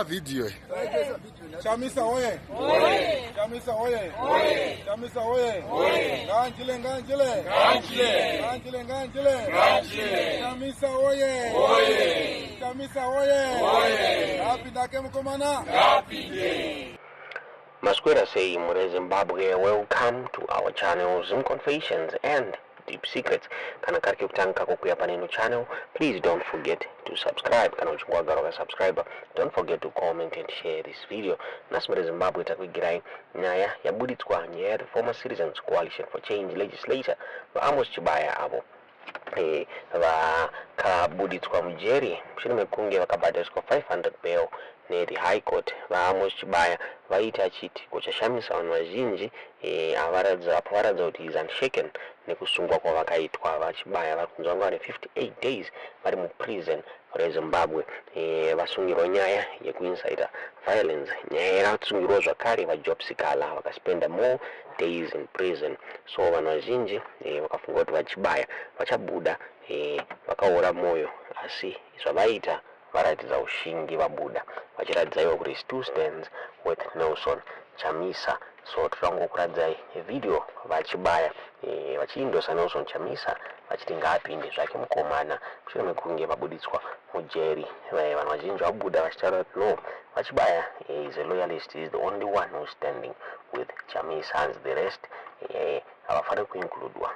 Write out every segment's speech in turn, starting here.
Video. Chamisa oye. Chamisa oye. Chamisa oye. Nganjile. Chamisa oye. Chamisa oye. Happy dake mkomana. Masquera say Mushure Zimbabwe, welcome to our channel Zoom Confessions and Deep Secrets. Kana kariki kutanka kukuya paneno channel. Please don't forget to subscribe. Kana uchungwaga roga subscriber. Don't forget to comment and share this video. Mushure Zimbabwe takwigirai nyaya yabuditswa nyaya the former Citizens Coalition for Change legislator Amos Chibaya vakabuditswa Mujeri Mushure Mekunge vakabhadhariswa 500 bail the High Court. Amos Chibaya vaita chitiko chashamisa vanhu vazhinji avaradza kuti is unshaken nekusungwa kwavakaitwa vachibaya vari kunzwa vari 58 days vari muprison reZimbabwe vasungirwa nyaya yekuincita violence. Nyaya yakatsungirwa zvakare vajobsikala vakaspenda more days in prison. So vanhu vazhinji vakafunga kuti vachibaya vachabuda vakaora moyo, asi zvavaita varatidza ushingi vabuda vachiratidza ivo kuti two stands with Nelson Chamisa. So tirangokuradzai video vachibaya vachiindosa Nelson Chamisa vachiti ngaapinde zvake mukomana Mushure Mekunge vabuditswa Mujeri. Vanhu vazhinji vabuda vachitaura kuti no, vachibaya is a loyalist, is the only one who's standing with Chamisa, and the rest havafaniri kuinkludwa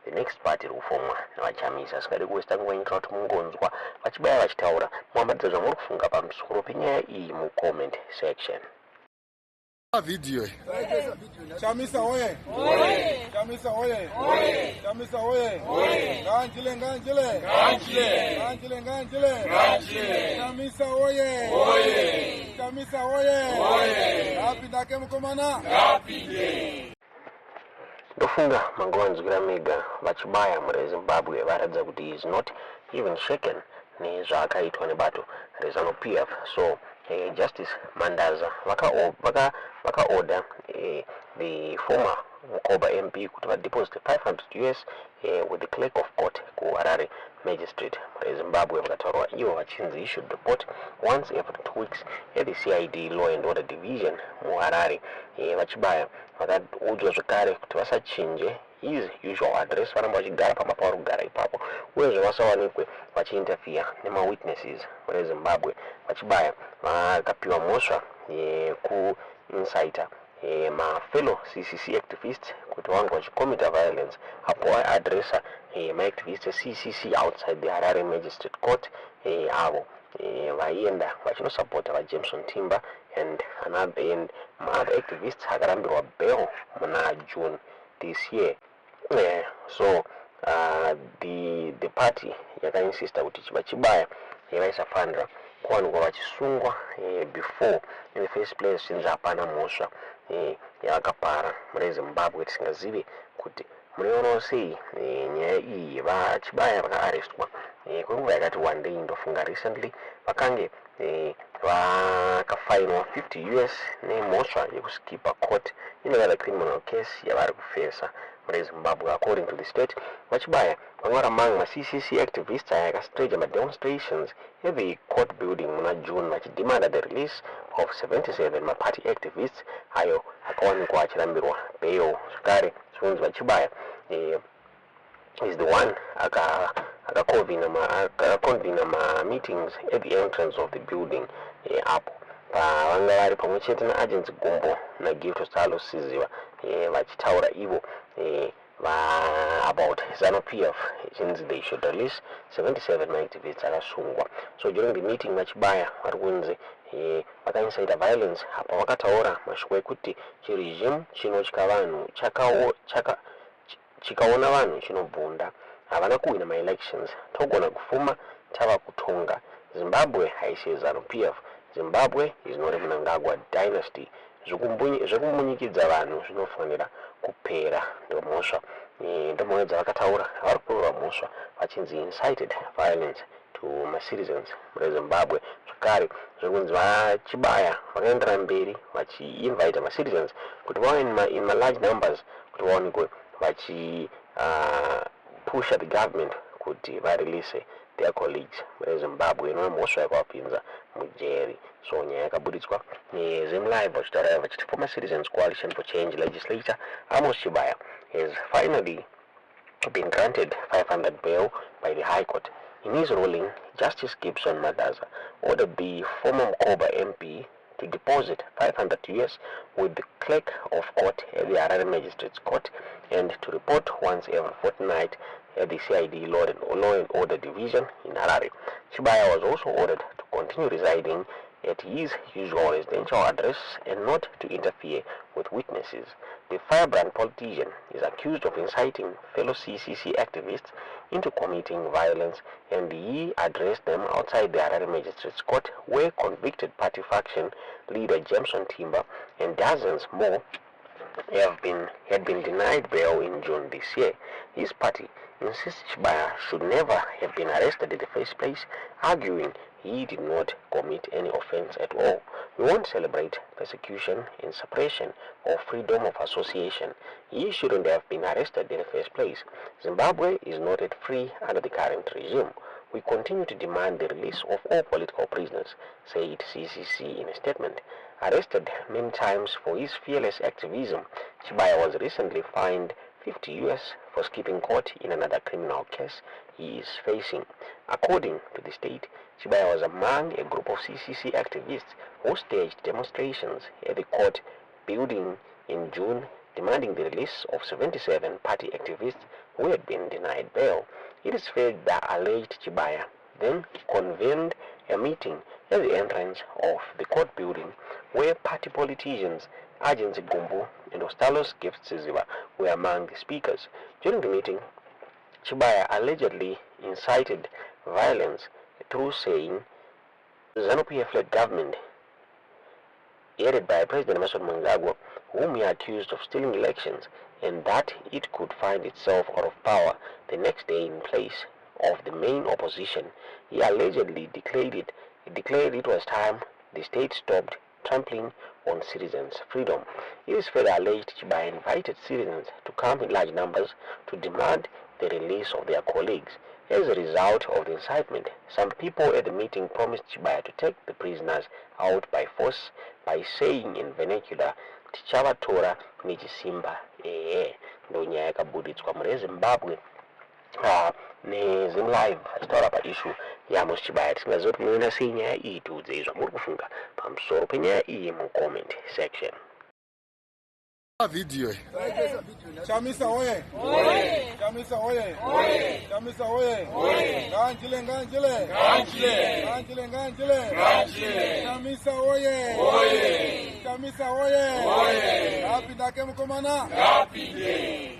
the next party rufomwa navachamisa. Sikadi kuwesta nguva nyika kuti mungonzwa vachibaya vachitaura muhambaridza zvamuri kufunga pamusoro penyaya iyi mucomment section. Video. Chamisa oye. Chamisa oye. Chamisa oye. Nganjile. Chamisa oye. Chamisa oye. Happy dake mkomana. Ndofunga mangowanzwira mega vachibaya mureZimbabwe varatidza kuti is not even shaken nezvaakaitwa nebato reZANU-PF. So Justice Mandaza vaka-order the former Mukoba MP kuti vadeposit 500 US with the clerk of court kuHarare Magistrate reZimbabwe. Vakataurwa ivo vachinzi he should report once every 2 weeks at the CID Law and Order Division muHarare. Vachibaya vakaudzwa zvakare kuti vasachinje his usual address, varamba vachigara pamba pavari kugara ipapo, uyezve vasawanikwe vachiinterfere nemawitnesses mureZimbabwe. Vachibaya vakapiwa mhosva yekuincita mafellow CCC activists kuti vange vachicommita violence apo vaadressa maactivists eCCC outside the Harare Magistrate Court avo vaienda vachinosapota vaJameson Timber and other activists akarambirwa bail muna June this year. So the party yakainsista kuti vachibaya vaisafanira kuwanikwa vachisungwa before in the first place since hapana mhosva yavakapara mureZimbabwe. Tisingazivi kuti munionawo sei nyaya iyi. Vachibaya vakaarestwa kwenguva yakati one day. Ndofunga recently vakange vakafainwa 50 US nemhosva yekuskipa court in another criminal case yavari kufesa mureZimbabwe. According to the state, vachibaya vamwe among maCCC activists ayakastreja mademonstrations at the court building muna June vachidemanda the release of 77 maparty activists ayo akawanikwa achirambirwa bail. Zvakare zvinonzi vachibaya is the one akaconvena ma-meetings at the entrance of the building apo pavanga vari pamwe chete naagents Gumbo naGift Salo Siziva vachitaura ivo about ZANU-PF since they should release 77 activists akasungwa. So during the meeting vachibaya vari kunzi vakaincita violence apo vakataura mashoko ekuti chiregime chinotya vanhu chikaona vanhu chinobvunda, havana kuwina ma-elections, togona kufuma tava kutonga. Zimbabwe haisi ZANU-PF. Zimbabwe is not even Mnangagwa dynasty. Zvekumbunyikidzwa vanhu zvinofanira kupera. Ndomhosva ndomwe dzavakataura vari kupiwa mhosva vachinzi incited violence to ma-citizens mureZimbabwe. Zvakare zvikunzi vachibaya vakaendera mberi vachiinvita ma-citizens kuti vauye in large numbers kuti vaonekwe vachi pusha the government kuti varelease their colleagues Zimbabwe Mushure Mekunge Mujeri. So nyaya yakabuditswa neZimlive vachitaura vachiti former Citizens Coalition for Change legislator Amos Chibaya has finally been granted 500 bail by the High Court. In his ruling, Justice Gibson Madaza ordered the former Mkoba MP to deposit 500 US with the clerk of court at the Harare Magistrates Court and to report once every fortnight at the CID Law and Order Division in Harare. Chibaya was also ordered to continue residing at his usual residential address and not to interfere with witnesses. The firebrand politician is accused of inciting fellow CCC activists into committing violence, and he addressed them outside the Harare Magistrates Court, where convicted party faction leader Jameson Timber and dozens more had been denied bail in June this year. His party insists Chibaya should never have been arrested in the first place, arguing he did not commit any offense at all. We won't celebrate persecution and suppression of freedom of association. He shouldn't have been arrested in the first place. Zimbabwe is not yet free under the current regime. We continue to demand the release of all political prisoners, said CCC in a statement. Arrested many times for his fearless activism, Chibaya was recently fined 50 US for skipping court in another criminal case he is facing. According to the state, Chibaya was among a group of CCC activists who staged demonstrations at the court building in June, demanding the release of 77 party activists who had been denied bail. It is said that alleged Chibaya then convened a meeting at the entrance of the court building where party politicians Agency Gumbu and Ostalos Giftsiziva were among the speakers. During the meeting, Chibaya allegedly incited violence through saying the ZANU-PF-led government, headed by President Emerson Mnangagwa, whom he accused of stealing elections, and that it could find itself out of power the next day in place of the main opposition. He allegedly declared it was time the state stopped trampling on citizens' freedom. It is further alleged Chibaya invited citizens to come in large numbers to demand the release of their colleagues. As a result of the incitement, some people at the meeting promised Chibaya to take the prisoners out by force by saying in vernacular, "Tichavatora nichisimba ndo nyaya yakabuditswa muZimbabwe neZimlive achitaura paishu yaMos Chibaya. Tisingaziva kuti munoona sei nyaya iyi tiudze izvo muri kufunga pamusoro penyaya iyi mucomment section. Video. Chamisa oye. Chamisa oye. Chamisa oye. Ganjile. Chamisa oye. Chamisa oye. Happy dake mkomana. Happy day.